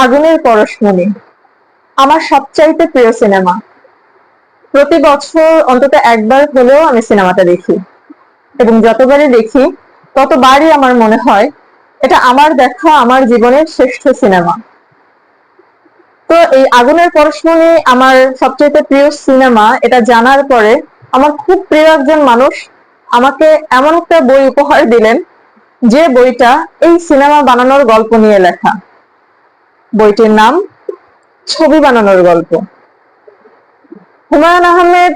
আগুনের পরশমণি আমার সবচাইতে প্রিয় সিনেমা। প্রতি বছর অন্তত একবার হলেও আমি সিনেমাটা দেখি, এবং যতবারই দেখি ততবারই আমার মনে হয় এটা আমার দেখা আমার জীবনের শ্রেষ্ঠ সিনেমা। তো এই আগুনের পরশমণি আমার সবচেয়ে প্রিয় সিনেমা এটা জানার পরে আমার খুব প্রিয় একজন মানুষ আমাকে এমন একটা বই উপহার দিলেন, যে বইটা এই সিনেমা বানানোর গল্প নিয়ে লেখা। বইটির নাম ছবি বানানোর গল্প। হুমায়ুন আহমেদ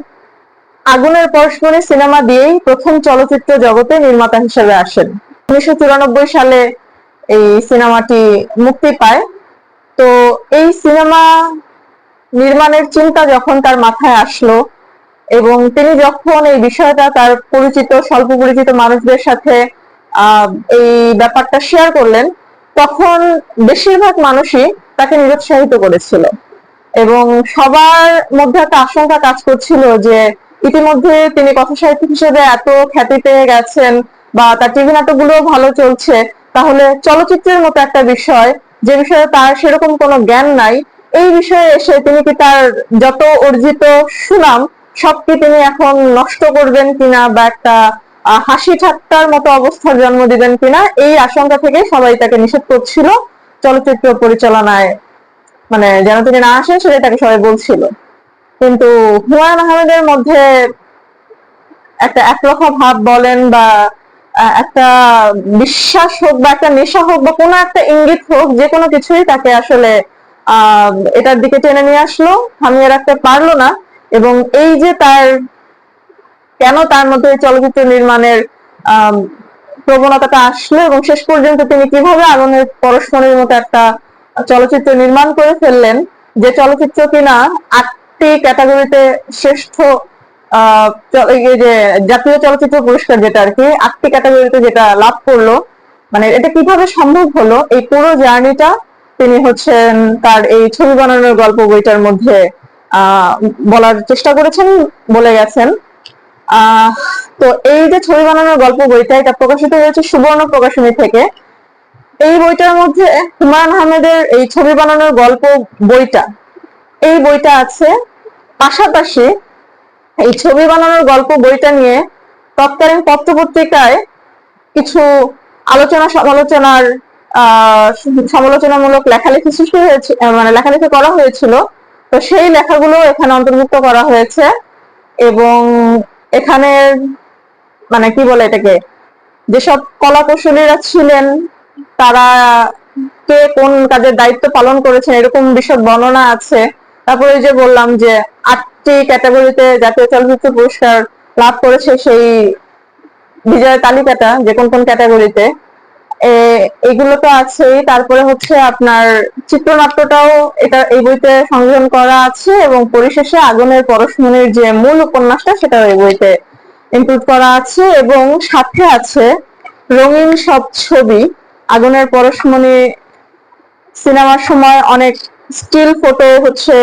আগুনের পরশমণি সিনেমা দিয়েই প্রথম চলচ্চিত্র জগতে নির্মাতা হিসেবে আসেন। 1994 সালে এই সিনেমাটি মুক্তি পায়। তো এই সিনেমা নির্মাণের চিন্তা যখন তার মাথায় আসলো, এবং তিনি যখন এই বিষয়টা তার পরিচিত স্বল্প পরিচিত মানুষদের সাথে এই ব্যাপারটা শেয়ার করলেন, তখন বেশিরভাগ মানুষই তাকে নিরুৎসাহিত করেছিল, এবং সবার মধ্যে একটা আশঙ্কা কাজ করছিল যে ইতিমধ্যে তিনি কথা সাহিত্যিক হিসেবে এত খ্যাতি পেয়ে গেছেন বা তার টিভি নাটকগুলো ভালো চলছে, তাহলে চলচ্চিত্রের মতো একটা বিষয় যে বিষয়ে তার সেরকম কোনো জ্ঞান নাই, এই বিষয়ে এসে তিনি কি তার যত অর্জিত সুনাম সব কি তিনি এখন নষ্ট করবেন কিনা, বা একটা হাসি ঠাট্টার মতো অবস্থার জন্ম দিবেন কিনা, এই আশঙ্কা থেকে সবাই তাকে নিষেধ করছিল চলচ্চিত্র পরিচালনায়, মানে যেন তিনি না আসেন সেটাই তাকে সবাই বলছিল। কিন্তু হুমায়ুন আহমেদের মধ্যে একটা একরোখা ভাব বলেন, বা একটা বিশ্বাস হোক বা একটা নেশা হোক বা কোনো একটা ইঙ্গিত হোক, যে কোনো কিছুই তাকে আসলে এটার দিকে টেনে নিয়ে আসলো, থামিয়ে রাখতে পারলো না। এবং এই যে তার কেন তার মধ্যে চলচ্চিত্র নির্মাণের প্রবণতাটা আসলো, এবং শেষ পর্যন্ত তিনি কিভাবে আগুনের পরশমণির মতো একটা চলচ্চিত্র নির্মাণ করে ফেললেন, যে চলচ্চিত্র কিনা 8টি ক্যাটাগরিতে শ্রেষ্ঠ যে জাতীয় চলচ্চিত্র পুরস্কার, যেটা আর কি 8টি ক্যাটাগরিতে যেটা লাভ করলো, মানে এটা কিভাবে সম্ভব হলো, এই পুরো জার্নিটা তিনি হচ্ছেন তার এই ছবি বানানোর গল্প বইটার মধ্যে বলার চেষ্টা করেছেন, বলে গেছেন। তো এই যে ছবি বানানোর গল্প বইটা, এটা প্রকাশিত হয়েছে সুবর্ণ প্রকাশনী থেকে। এই বইটার মধ্যে হুমায়ুন আহমেদের এই ছবি বানানোর গল্প বইটা, এই বইটা আছে, পাশাপাশি এই ছবি বানানোর গল্প বইটা নিয়ে তৎকালীন পত্রপত্রিকায় কিছু আলোচনা সমালোচনার সমালোচনামূলক লেখালেখি সৃষ্টি হয়েছে, মানে লেখালেখি করা হয়েছিল। তো সেই লেখাগুলো এখানে অন্তর্ভুক্ত করা হয়েছে, এবং এখানে মানে কি বলে এটাকে, যেসব কলা কৌশলীরা ছিলেন তারা কে কোন কাজের দায়িত্ব পালন করেছেন এরকম বিশদ বর্ণনা আছে। তারপরে যে বললাম যে 8টি ক্যাটাগরিতে জাতীয় চলচ্চিত্র পুরস্কার লাভ করেছে সেই বিজয়ের তালিকাটা, যে কোন কোন ক্যাটাগরিতে, এগুলো তো আছেই। তারপরে হচ্ছে আপনার চিত্রনাট্যটাও এটা এই বইতে সংযোজন করা আছে, এবং পরিশেষে আগুনের পরশমণির যে মূল উপন্যাসটা সেটাও এই বইতে ইনক্লুড করা আছে, এবং সাথে আছে রঙিন সব ছবি। আগুনের পরশমণি সিনেমার সময় অনেক স্টিল ফটো হচ্ছে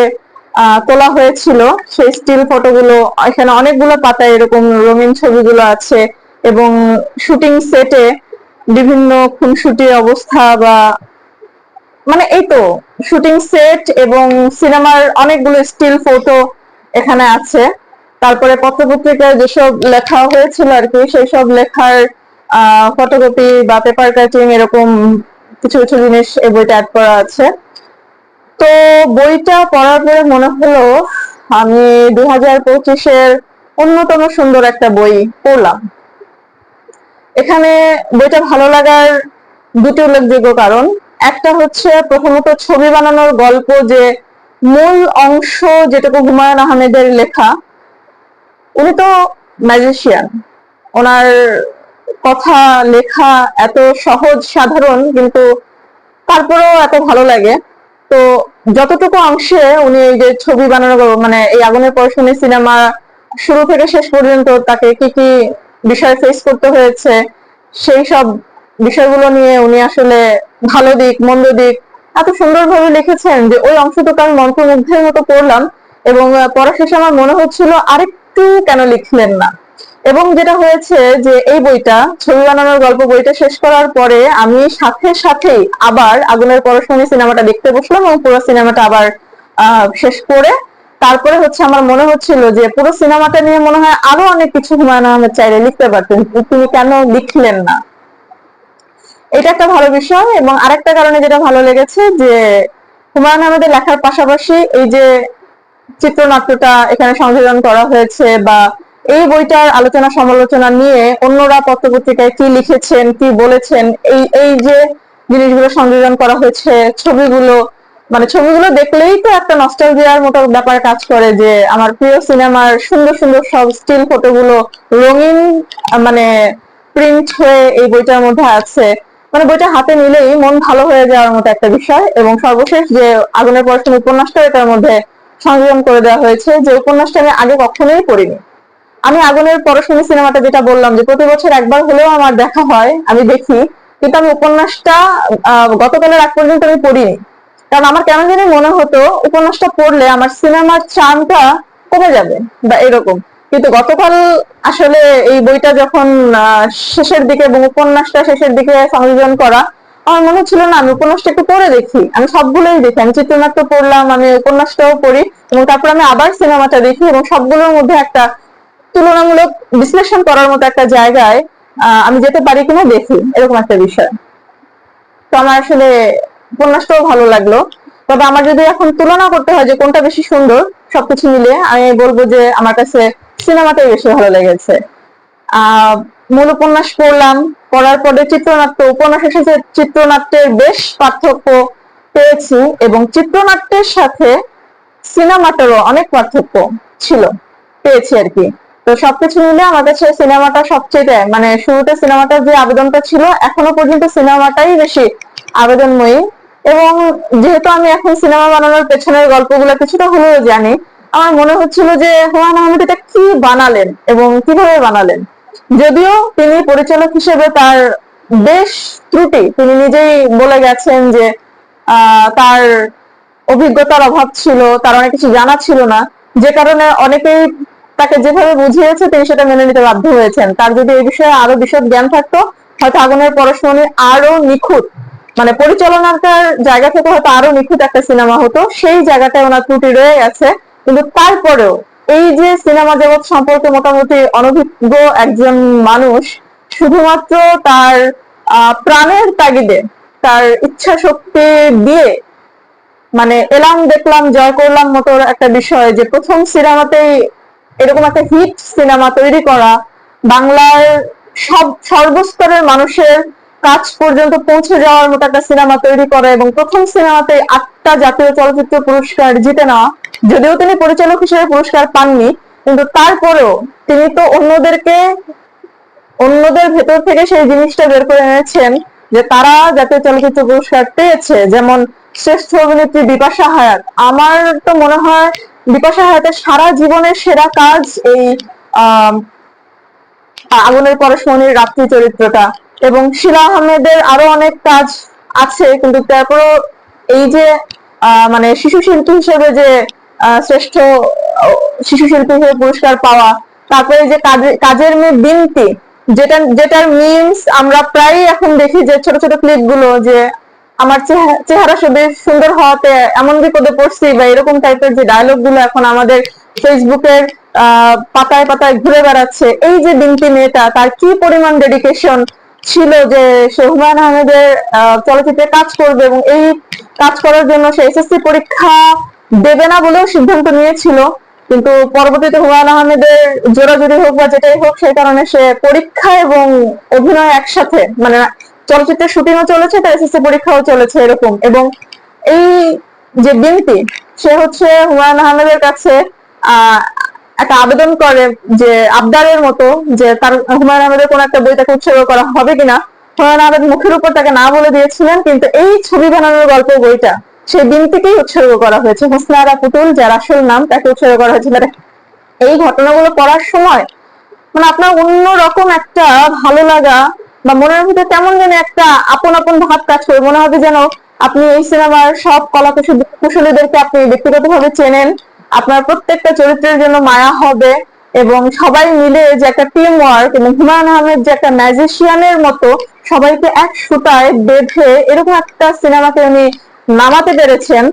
তোলা হয়েছিল, সেই স্টিল ফটোগুলো এখানে অনেকগুলো পাতায় এরকম রঙিন ছবিগুলো আছে, এবং শুটিং সেটে বিভিন্ন খুনসুটির অবস্থা, বা মানে এই তো শুটিং সেট এবং সিনেমার অনেকগুলো স্টিল ফটো এখানে আছে। তারপরে পত্রপত্রিকায় যেসব লেখা হয়েছিল আর কি, সেই সব লেখার ফটোকপি বা পেপার কাটিং এরকম কিছু কিছু জিনিস এই বইটা অ্যাড করা আছে। তো বইটা পড়ার পরে মনে হলো আমি 2025-এর অন্যতম সুন্দর একটা বই পড়লাম। এখানে বইটা ভালো লাগার দুটি উল্লেখযোগ্য কারণ। একটা হচ্ছে প্রথমত ছবি বানানোর গল্প, যে মূল অংশ যেটুকু হুমায়ুন আহমেদের লেখা, উনি তো ম্যাজিশিয়ান, ওনার কথা লেখা এত সহজ সাধারণ, কিন্তু তারপরেও এত ভালো লাগে। তো যতটুকু অংশে উনি এই যে ছবি বানানোর মানে এই আগুনের পরশমণি সিনেমা শুরু থেকে শেষ পর্যন্ত তাকে কি কি বিষয় ফেস করতে হয়েছে, সেই সব বিষয়গুলো নিয়ে উনি আসলে ভালো দিক মন্দ দিক এত সুন্দরভাবে লিখেছেন যে ওই অংশটুকু আমি মন্ত্রমুগ্ধের মতো পড়লাম, এবং পড়া শেষে আমার মনে হচ্ছিল আরেকটু কেন লিখলেন না। এবং যেটা হয়েছে যে এই বইটা, ছবি বানানোর গল্প বইটা শেষ করার পরে আমি সাথে সাথেই আবার আগুনের পরশমণি সিনেমাটা দেখতে বসলাম এবং পুরো সিনেমাটা আবার শেষ করে তারপরে হচ্ছে আমার মনে হচ্ছিল যে পুরো সিনেমাটা নিয়ে মনে হয় আরো অনেক কিছু হুমায়ুন আহমেদ চাইলে লিখতে পারতেন, তিনি কেন লিখলেন না। এটা একটা ভালো বিষয়। এবং আরেকটা কারণে যেটা ভালো লেগেছে যে হুমায়ুন আহমেদের লেখার পাশাপাশি এই যে চিত্রনাট্যটা এখানে সংযোজন করা হয়েছে বা এই বইটার আলোচনা সমালোচনা নিয়ে অন্যরা পত্রপত্রিকায় কি লিখেছেন কি বলেছেন, এই এই যে জিনিসগুলো সংযোজন করা হয়েছে, ছবিগুলো, মানে ছবিগুলো দেখলেই তো একটা নস্টালজিয়ার মতো ব্যাপার কাজ করে যে আমার প্রিয় সিনেমার সুন্দর সুন্দর সব স্টিল ফটোগুলো রঙিন মানে প্রিন্ট হয়ে এই বইটার মধ্যে আছে। মানে বইটা হাতে নিলেই মন ভালো হয়ে যাওয়ার মতো একটা বিষয়। এবং সর্বশেষ যে আগুনের পরশমণি উপন্যাসটা এটার মধ্যে সংযোজন করে দেওয়া হয়েছে, যে উপন্যাসটা আমি আগে কখনোই পড়িনি। আমি আগুনের পরশমণি সিনেমাটা যেটা বললাম যে প্রতি বছর একবার হলেও আমার দেখা হয়, আমি দেখি, কিন্তু আমি উপন্যাসটা গতকালের আগ পর্যন্ত আমি পড়িনি। কারণ আমার কেন জানি মনে হতো উপন্যাসটা পড়লে আমার সিনেমার চার্মটা কমে যাবে বা এরকম। কিন্তু গতকাল আসলে এই বইটা যখন শেষের দিকে এবং উপন্যাসটা শেষের দিকে সংযোজন করা, আমার মনে হচ্ছিল না আমি উপন্যাসটা একটু পড়ে দেখি। আমি সবগুলোই দেখি, আমি চিত্রনাট্য পড়লাম, আমি উপন্যাসটাও পড়ি এবং তারপর আমি আবার সিনেমাটা দেখি এবং সবগুলোর মধ্যে একটা তুলনামূলক বিশ্লেষণ করার মতো একটা জায়গায় আমি যেতে পারি কিনা দেখি, এরকম একটা বিষয়। তো আমার আসলে উপন্যাসটাও ভালো লাগলো। তবে আমার যদি এখন তুলনা করতে হয় যে কোনটা বেশি সুন্দর সবকিছু মিলিয়ে, আমি বলবো যে আমার কাছে সিনেমাটাই বেশি ভালো লেগেছে। মূল উপন্যাস পড়লাম, পড়ার পরে চিত্রনাট্য, উপন্যাসের সাথে চিত্রনাট্যের বেশ পার্থক্য পেয়েছি এবং চিত্রনাট্যের সাথে সিনেমাটারও অনেক পার্থক্য ছিল, পেয়েছি আর কি। তো সবকিছু মিলে আমার কাছে সিনেমাটা সবচেয়ে, মানে শুরুতে সিনেমাটার যে আবেদনটা ছিল এখনো পর্যন্ত সিনেমাটাই বেশি আবেদনময়ী। এবং যেহেতু আমি এখন সিনেমা বানানোর পেছনের গল্পগুলো কিছুটা হলেও জানি, আমার মনে হচ্ছিল যে হুমায়ুন আহমেদ এটা কি বানালেন এবং কিভাবে বানালেন। যদিও তিনি পরিচালক হিসেবে তার বেশ ত্রুটি, তিনি নিজেই বলে গেছেন যে তার অভিজ্ঞতার অভাব ছিল, তার অনেক কিছু জানা ছিল না, যে কারণে অনেকেই তাকে যেভাবে বুঝিয়েছে তিনি সেটা মেনে নিতে বাধ্য হয়েছেন। তার যদি এই বিষয়ে আরো বিশদ জ্ঞান থাকতো হয়তো আগুনের পরশমণি আরো নিখুঁত, মানে পরিচালনার জায়গা থেকে হয়তো আরো নিখুঁত একটা সিনেমা হতো। সেই জায়গাটায় ওনার ত্রুটি রয়ে গেছে। কিন্তু তারপরেও এই যে সিনেমা জগৎ সম্পর্কে মোটামুটি অনভিজ্ঞ একজন মানুষ শুধুমাত্র তার প্রাণের তাগিদে, তার ইচ্ছা শক্তি দিয়ে, মানে এলাম দেখলাম জয় করলাম মতো একটা বিষয়, যে প্রথম সিনেমাতেই এরকম একটা হিট সিনেমা তৈরি করা, বাংলার সব সর্বস্তরের মানুষের কাজ পর্যন্ত পৌঁছে যাওয়ার মতো একটা সিনেমা তৈরি করা এবং প্রথম সিনেমাতে 8টা জাতীয় চলচ্চিত্র পুরস্কার জিতে নেওয়া। যদিও তিনি পরিচালক হিসেবে পুরস্কার পাননি, কিন্তু তারপরেও তিনি তো অন্যদের ভেতর থেকে সেই জিনিসটা বের করে এনেছেন যে তারা জাতীয় চলচ্চিত্র পুরস্কার পেয়েছে। যেমন শ্রেষ্ঠ অভিনেত্রী বিপাশা হায়াত, আমার তো মনে হয় বিপাশা হায়াতের সারা জীবনের সেরা কাজ এই আগুনের পরশমণির রাত্রি চরিত্রটা। এবং শিলা আহমেদের আরো অনেক কাজ আছে, কিন্তু তারপরও এই যে মানে শিশু শিল্পী হিসেবে যে শ্রেষ্ঠ শিশু শিল্পী হিসেবে পুরস্কার পাওয়া, তারপরে যে কাজের মেয়ে বিনতি, যেটার মিমস আমরা প্রায় এখন দেখি, যে ছোট ছোট ক্লিপ গুলো, যে আমার চেহারা শুধু সুন্দর হওয়াতে এমন বিপদে পড়ছি বা এরকম টাইপের যে ডায়লগ গুলো এখন আমাদের ফেসবুকের পাতায় পাতায় ঘুরে বেড়াচ্ছে। এই যে বিনতি মেয়েটা, তার কি পরিমাণ ডেডিকেশন ছিল যে সে হুমায়ুন আহমেদের চলচ্চিত্রে কাজ করবে এবং এই কাজ করার জন্য সে এসএসসি পরীক্ষা দেবে না বলেও সিদ্ধান্ত নিয়েছিল। কিন্তু পরবর্তীতে হুমায়ুন আহমেদের জোরাজুরি হোক বা যেটাই হোক, সেই কারণে সে পরীক্ষা এবং অভিনয় একসাথে, মানে চলচ্চিত্রের শুটিংও চলেছে, তার এসএসসি পরীক্ষাও চলেছে এরকম। এবং এই যে বিনতি, সে হচ্ছে হুমায়ুন আহমেদের কাছে একটা আবেদন করে, যে আবদারের মতো, যে তার হুমায়ুন আহমেদের কোন একটা বই তাকে উৎসর্গ করা হবে কিনা। হুমায়ুন আহমেদ মুখের উপর তাকে না বলে দিয়েছিলেন, কিন্তু এই ছবি বানানোর গল্প বইটা সেই বিনতিকেই উৎসর্গ করা হয়েছে। হোসনা আরা পুতুল যার আসল নাম, তাকে উৎসর্গ করা হয়েছে। এই ঘটনাগুলো পড়ার সময় মানে আপনার অন্যরকম একটা ভালো লাগা বা মনের মধ্যে তেমন যেন একটা আপন আপন ভাব কাজ করে। মনে হবে যেন আপনি এই সিনেমার সব কলা কুশলীদেরকে আপনি ব্যক্তিগতভাবে চেনেন, আপনার প্রত্যেকটা চরিত্রের জন্য মায়া হবে এবং সবাই মিলে যে একটা টিম ওয়ার্ক, এবং হুমায়ুন আহমেদ যে একটা ম্যাজিশিয়ানের মতো সবাইকে এক সুতায় বেঁধে এরকম একটা সিনেমাকে উনি নামাতে পেরেছেন,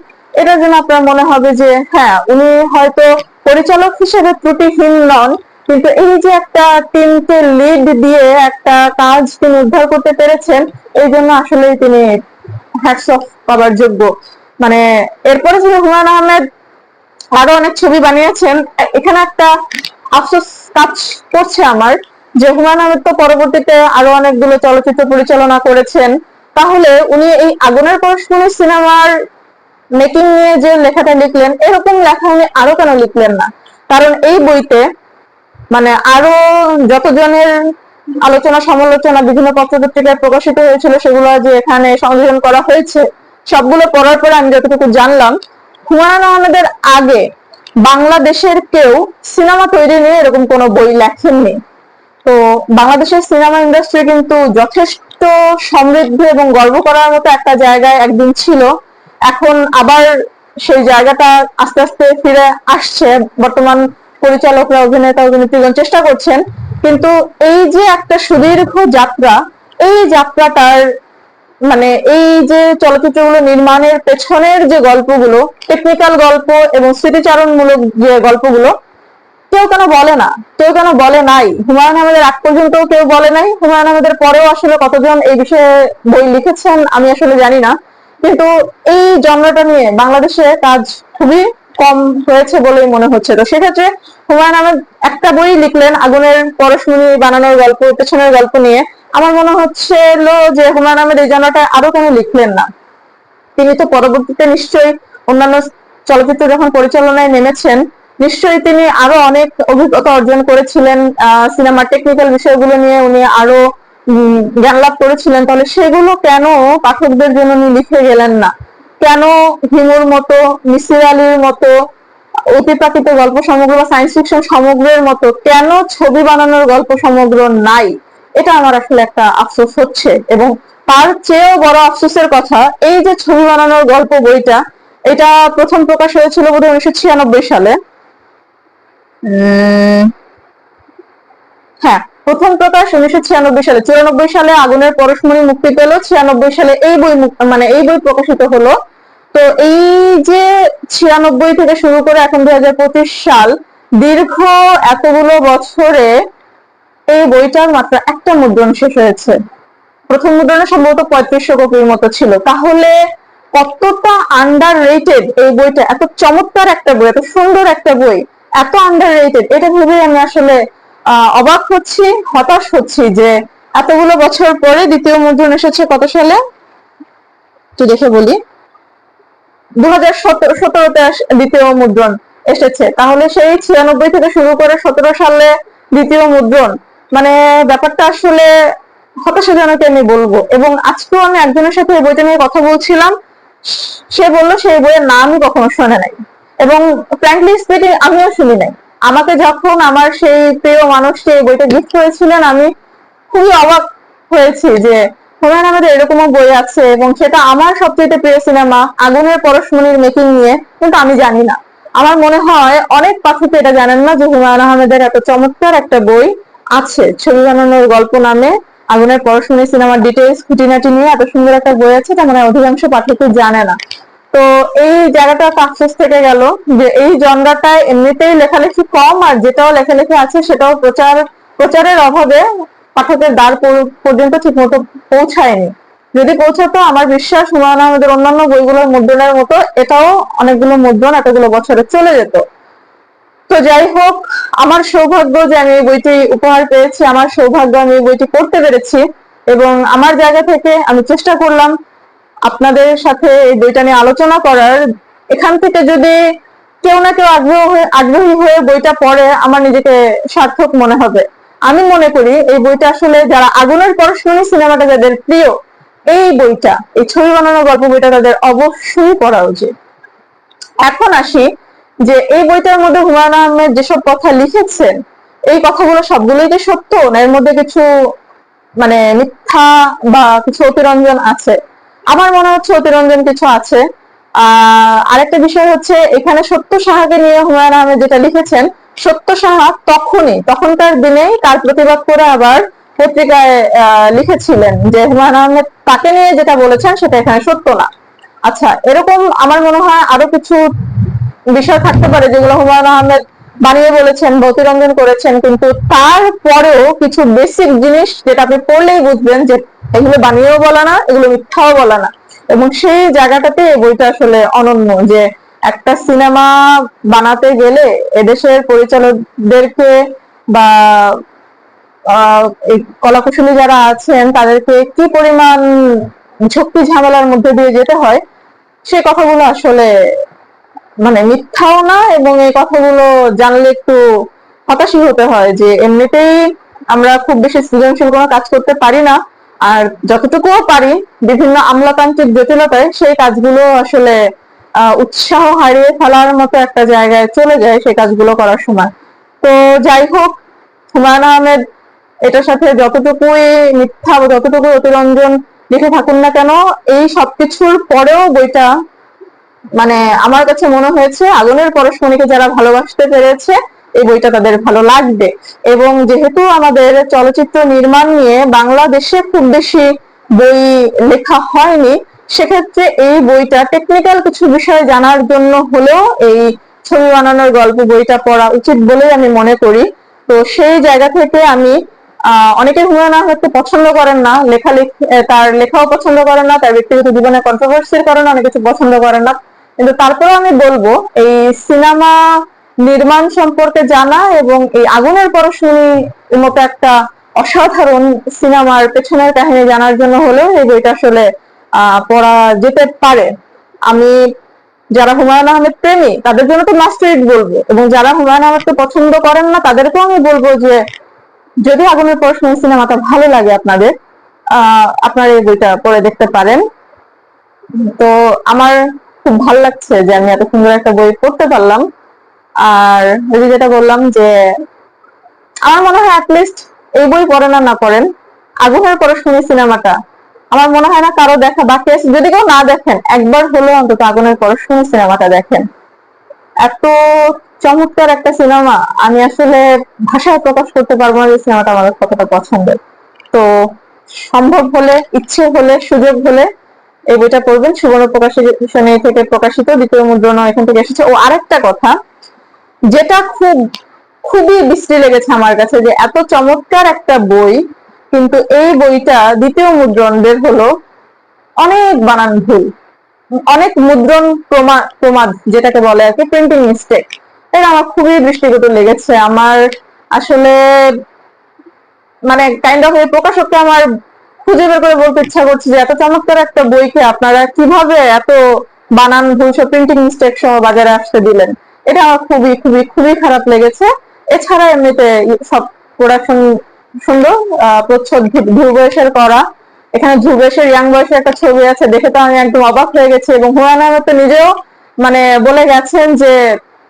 এটার জন্য আপনার মনে হবে যে হ্যাঁ, উনি হয়তো পরিচালক হিসেবে ত্রুটিহীন নন, কিন্তু এই যে একটা টিমকে লিড দিয়ে একটা কাজ তিনি উদ্ধার করতে পেরেছেন, এই জন্য আসলে তিনি হ্যাটস অফ পাওয়ার যোগ্য। মানে এরপরে যে হুমায়ুন আহমেদ আরো অনেক ছবি বানিয়েছেন, এখানে একটা আফসোস কাজ করছে আমার, যে হুমায়ুন আহমেদ তো পরবর্তীতে আরো অনেকগুলো চলচ্চিত্র পরিচালনা করেছেন, তাহলে উনি এই আগুনের পরশমণি সিনেমার মেকিং নিয়ে যে লেখাটা লিখলেন, এরকম লেখা উনি আরো কেন লিখলেন না? কারণ এই বইতে মানে আরো যতজনের আলোচনা সমালোচনা বিভিন্ন পত্রপত্রিকায় প্রকাশিত হয়েছিল, সেগুলো যে এখানে সংযোজন করা হয়েছে, সবগুলো পড়ার পরে আমি যতটুকু জানলাম, হুমায়ুন আহমেদের আগে বাংলাদেশের কেউ সিনেমা তৈরি নিয়ে এরকম কোনো বই লেখেননি। তো বাংলাদেশের সিনেমা ইন্ডাস্ট্রি কিন্তু যথেষ্ট সমৃদ্ধ এবং গর্ব করার মতো একটা জায়গায় একদিন ছিল। এখন আবার সেই জায়গাটা আস্তে আস্তে ফিরে আসছে। বর্তমান পরিচালকরা, অভিনেতা অভিনেত্রীগণ চেষ্টা করছেন, কিন্তু এই যে একটা সুদীর্ঘ যাত্রা, এই যাত্রাটার মানে এই যে চলচ্চিত্রগুলো নির্মাণের পেছনের যে গল্পগুলো, টেকনিক্যাল গল্প এবং স্মৃতিচারণমূলক যে গল্পগুলো, কেউ কেন বলে না, কেউ কেন বলে নাই? হুমায়ুন আহমেদের আগ পর্যন্ত কেউ বলে নাই, হুমায়ুন আহমেদের পরেও আসলে কতজন এই বিষয়ে বই লিখেছেন আমি আসলে জানি না, কিন্তু এই জনরাটা নিয়ে বাংলাদেশে কাজ খুবই কম হয়েছে বলেই মনে হচ্ছে। তো সেক্ষেত্রে হুমায়ুন আহমেদ একটা বই লিখলেন আগুনের পরশমণি বানানোর গল্প, পেছনের গল্প নিয়ে। আমার মনে হচ্ছিল যে হুমায়ুন আহমেদ এই জনরাটা আরো কেন লিখলেন না? তিনি তো পরবর্তীতে নিশ্চয়ই অন্যান্য চলচ্চিত্র যখন পরিচালনায় নেমেছেন, নিশ্চয়ই তিনি আরো অনেক অভিজ্ঞতা অর্জন করেছিলেন, সিনেমার টেকনিক্যাল বিষয়গুলো নিয়ে উনি আরো জ্ঞান লাভ করেছিলেন। তাহলে সেগুলো কেন পাঠকদের জন্য উনি লিখে গেলেন না? কেন হিমুর মতো, মিসির আলীর মতো অতিপ্রাকৃত গল্প সমগ্র বা সায়েন্স ফিকশন সমগ্রের মতো কেন ছবি বানানোর গল্প সমগ্র নাই? এটা আমার আসলে একটা আফসোস হচ্ছে। এবং তার চেয়েও বড় আফসোসের কথা, এই যে ছবি বানানোর গল্প বইটা, এটা প্রথম প্রকাশ হয়েছিল বোধহয় 1996 সালে। হ্যাঁ, প্রথম প্রকাশ 1996 সালে। 94 সালে আগুনের পরশমণি মুক্তি পেল, 96 সালে এই বই মানে এই বই প্রকাশিত হলো। তো এই যে 96 থেকে শুরু করে এখন 2025 সাল, দীর্ঘ এতগুলো বছরে এই বইটার মাত্র একটা মুদ্রণ শেষ হয়েছে। প্রথম মুদ্রণে সম্ভবত 3500 কপির মতো ছিল। তাহলে কতটা আন্ডার রেটেড এই বইটা! এত চমৎকার একটা বই, এত সুন্দর একটা বই, এত আন্ডার রেটেড, এটা ভেবে আমি আসলে অবাক হচ্ছি, হতাশ হচ্ছি যে এতগুলো বছর পরে দ্বিতীয় মুদ্রণ এসেছে কত সালে একটু দেখে বলি, 2017-তে দ্বিতীয় মুদ্রণ এসেছে। তাহলে সেই 96 থেকে শুরু করে 17 সালে দ্বিতীয় মুদ্রণ, মানে ব্যাপারটা আসলে হতাশাজনক আমি বলবো। এবং আজকেও আমি একজনের সাথে এই বইটা নিয়ে কথা বলছিলাম, সে বললো সেই বইয়ের নামই কখনো শোনে নাই, এবং ফ্র্যাঙ্কলি স্পিকিং আমিও শুনি নাই। আমাকে যখন আমার সেই প্রিয় মানুষটি এই বইটা গিফট করেছিলেন, আমি খুবই অবাক হয়েছি যে হুমায়ুন আহমেদের এরকমও বই আছে, এবং সেটা আমার সবচেয়ে প্রিয় সিনেমা আগুনের পরশমণির মেকিং নিয়ে, কিন্তু আমি জানি না। আমার মনে হয় অনেক পাঠক এটা জানেন না যে হুমায়ুন আহমেদের এত চমৎকার একটা বই আছে, ছবি বানানোর গল্প নামে আগুনের পরশমণি সিনেমার ডিটেইলস খুঁটিনাটি নিয়ে এত সুন্দর একটা বই আছে, তার মানে অধিকাংশ পাঠকই জানে না। তো এই জায়গাটা আফসোস থেকে গেল যে এই জনরাটায় এমনিতেই লেখালেখি কম, আর যেটাও লেখালেখি আছে সেটাও প্রচারের অভাবে পাঠকের দ্বার পর্যন্ত ঠিক মতো পৌঁছায়নি। যদি পৌঁছাতো, আমার বিশ্বাস হুমায়ুন আহমেদের অন্যান্য বইগুলোর মুদ্রণের মতো এটাও অনেকগুলো মুদ্রণ এতগুলো বছরে চলে যেত। তো যাই হোক, আমার সৌভাগ্য যে আমি এই বইটি উপহার পেয়েছি, আমার সৌভাগ্য আমি এই বইটি পড়তে পেরেছি, এবং আমার জায়গা থেকে আমি চেষ্টা করলাম আপনাদের সাথে এই বইটা নিয়ে আলোচনা করার। এখান থেকে যদি কেউ না কেউ আগ্রহী হয়ে বইটা পড়ে, আমার নিজেকে সার্থক মনে হবে। আমি মনে করি এই বইটা আসলে যারা আগুনের পরশমণি সিনেমাটা যাদের প্রিয়, এই বইটা, এই ছবি বানানোর গল্প বইটা তাদের অবশ্যই পড়া উচিত। এখন আসি যে এই বইটার মধ্যে হুমায়ুন আহমেদ যেসব কথা লিখেছেন, এই কথাগুলো সবগুলোই যে সত্য, না এর মধ্যে কিছু মানে মিথ্যা বা কিছু অতিরঞ্জন আছে? আমার মনে হচ্ছে অতিরঞ্জন কিছু আছে। আরেকটা বিষয় হচ্ছে, এখানে সত্য সাহাকে নিয়ে হুমায়ুন আহমেদ যেটা লিখেছেন, সত্য সাহা তখনকার দিনেই তার প্রতিবাদ করে আবার পত্রিকায় লিখেছিলেন যে হুমায়ুন আহমেদ তাকে নিয়ে যেটা বলেছেন সেটা এখানে সত্য না। আচ্ছা, এরকম আমার মনে হয় আরো কিছু বিষয় থাকতে পারে যেগুলো হুমায়ুন আহমেদ বানিয়ে বলেছেন বা অতিরঞ্জন করেছেন, কিন্তু তারপরেও কিছু বেসিক জিনিস যেটা আপনি পড়লেই বুঝবেন যে এগুলো বানিয়েও বলা না, এগুলো মিথ্যাও বলা না। এবং সেই জায়গাটাতে এই বইটা আসলে অনন্য, যে একটা সিনেমা বানাতে গেলে এদেশের পরিচালকদেরকে বা এই কলাকুশলী যারা আছেন তাদেরকে কি পরিমাণ ঝক্কি ঝামেলার মধ্যে দিয়ে যেতে হয়, সে কথাগুলো আসলে মানে মিথ্যাও না। এবং এই কথাগুলো জানলে একটু হতাশই হতে হয় যে এমনিতেই আমরা খুব বেশি সৃজনশীল কোনো কাজ করতে পারি না, আর যতটুকুও পারি বিভিন্ন আমলাতান্ত্রিক জটিলতায় সেই কাজগুলো আসলে উৎসাহ হারিয়ে ফেলার মতো একটা জায়গায় চলে যায় সেই কাজগুলো করার সময়। তো যাই হোক, হুমায়ুন আহমেদ এটার সাথে যতটুকুই মিথ্যা বা যতটুকুই অতিরঞ্জন লিখে থাকুন না কেন, এই সবকিছুর পরেও বইটা মানে আমার কাছে মনে হয়েছে আগুনের পরশমণিকে যারা ভালোবাসতে পেরেছে এই বইটা তাদের ভালো লাগবে। এবং যেহেতু আমাদের চলচ্চিত্র নির্মাণ নিয়ে বাংলাদেশে খুব বেশি বই লেখা হয়নি, সেক্ষেত্রে এই বইটা টেকনিক্যাল কিছু বিষয় জানার জন্য হলেও এই ছবি বানানোর গল্প বইটা পড়া উচিত বলেই আমি মনে করি। তো সেই জায়গা থেকে আমি অনেকে হুমায়ুন আহমেদকে পছন্দ করেন না, তার লেখাও পছন্দ করেন না, তার ব্যক্তিগত জীবনে কন্ট্রোভার্সির কারণে অনেক কিছু পছন্দ করেন না, কিন্তু তারপরেও আমি বলবো এই সিনেমা নির্মাণ সম্পর্কে জানা এবং এই আগুনের পরশমণির মতো একটা অসাধারণ সিনেমার পেছনের কাহিনী জানার জন্য হলেও এই বইটা আসলে পড়া যেতে পারে। আমি যারা হুমায়ুন আহমেদ প্রেমী তাদের জন্য তো মাস্ট রিড বলবো, এবং যারা হুমায়ুন আহমেদকে পছন্দ করেন না তাদেরকেও আমি বলবো যে যদি আগুনের পরশমণি সিনেমাটা ভালো লাগে আপনাদের, আপনারা এই বইটা পড়ে দেখতে পারেন। তো আমার খুব ভালো লাগছে যে আমি এত সুন্দর একটা বই পড়তে পারলাম। আর ওই যে যেটা বললাম যে আমার মনে হয় অ্যাটলিস্ট এই বই পড়েন আর না পড়েন, আগুনের পরশমণি সিনেমাটা আমার মনে হয় না কারো দেখা বাকি আছে। যদি কেউ না দেখেন, একবার হলেও অন্তত আগুনের পরশমণি সিনেমাটা দেখেন। এত চমৎকার একটা সিনেমা, আমি আসলে ভাষায় প্রকাশ করতে পারবো না যে সিনেমাটা আমার কতটা পছন্দের। তো সম্ভব হলে, ইচ্ছে হলে, সুযোগ হলে এই বইটা পড়বেন। সুবর্ণ প্রকাশনী থেকে প্রকাশিত, দ্বিতীয় মুদ্রণ এখান থেকে এসেছে। ও আরেকটা কথা যেটা খুবই বিশ্রী লেগেছে আমার কাছে, যে এত চমৎকার একটা বই কিন্তু এই বইটা দ্বিতীয় মুদ্রণ বের হলো অনেক বানান ভুল, অনেক মুদ্রণ প্রমাদ যেটাকে বলে আর কি, প্রিন্টিং মিস্টেক। এটা আমার খুবই দৃষ্টিগত লেগেছে। আমার আসলে মানে কাইন্ড অফ এই প্রকাশককে আমার খুঁজে বের করে বলতে ইচ্ছা করছে যে এত চমৎকার একটা বইকে আপনারা কিভাবে এত বানান ভুল সহ প্রিন্টিং মিস্টেক সহ বাজারে আসতে দিলেন। এটা আমার খুবই খুবই খুবই খারাপ লেগেছে। এছাড়া এমনিতে সব প্রোডাকশন সুন্দর, প্রচ্ছদ ধ্রুবেশের করা। এখানে ধ্রুবেশের ইয়াং বয়সের একটা ছবি আছে, দেখে তো আমি একদম অবাক হয়ে গেছি। এবং হুমায়ুন আহমেদ নিজেও মানে বলে গেছেন যে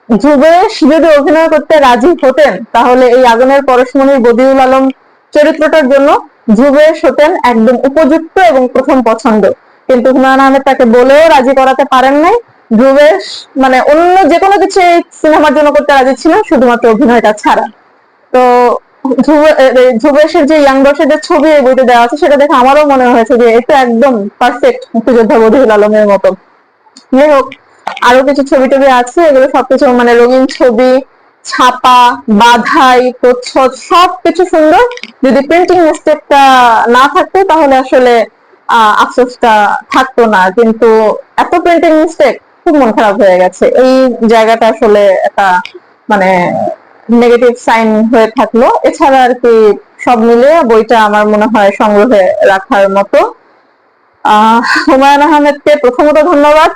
ধ্রুবেশ যদি অভিনয় করতে রাজি হতেন তাহলে এই আগুনের পরশমণির বদিউল আলম চরিত্রটার জন্য ধ্রুবেশ হতেন একদম উপযুক্ত এবং প্রথম পছন্দ। কিন্তু হুমায়ুন আহমেদ তাকে বলেও রাজি করাতে পারেন নাই। ধ্রুবেশ মানে অন্য যে কোনো কিছু এই সিনেমার জন্য করতে রাজি ছিল, শুধুমাত্র অভিনয়টা ছাড়া। তো ধ্রুবেশের যে ইয়াং বয়সের যে ছবি এই বইতে দেওয়া আছে সেটা দেখে আমারও মনে হয়েছে যে এটা একদম পারফেক্ট মুক্তিযোদ্ধা বদিউল আলমের মতো। যাই হোক, আরো কিছু ছবি টবি আছে, এগুলো সবকিছু মানে রঙিন ছবি, ছাপা, বাধাই, প্রচ্ছদ সবকিছু সুন্দর। যদি প্রিন্টিং মিস্টেকটা না থাকতো তাহলে আসলে আফসোসটা থাকতো না। কিন্তু এত প্রিন্টিং মিস্টেক, খুব মন খারাপ হয়ে গেছে। এই জায়গাটা আসলে একটা মানে নেগেটিভ সাইন হয়ে থাকলো। এছাড়া আর কি সব মিলিয়ে বইটা আমার মনে হয় সংগ্রহে রাখার মতো। হুমায়ুন আহমেদকে প্রথমত ধন্যবাদ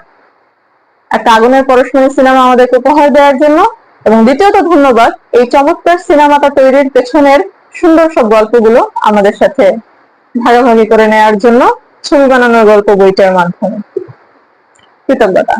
একটা আগুনের পরশমণি সিনেমা আমাদেরকে উপহার দেওয়ার জন্য, এবং দ্বিতীয়ত ধন্যবাদ এই চমৎকার সিনেমাটা তৈরির পেছনের সুন্দর সব গল্পগুলো আমাদের সাথে ভাগাভাগি করে নেওয়ার জন্য ছবি বানানোর গল্প বইটার মাধ্যমে। কৃতজ্ঞতা।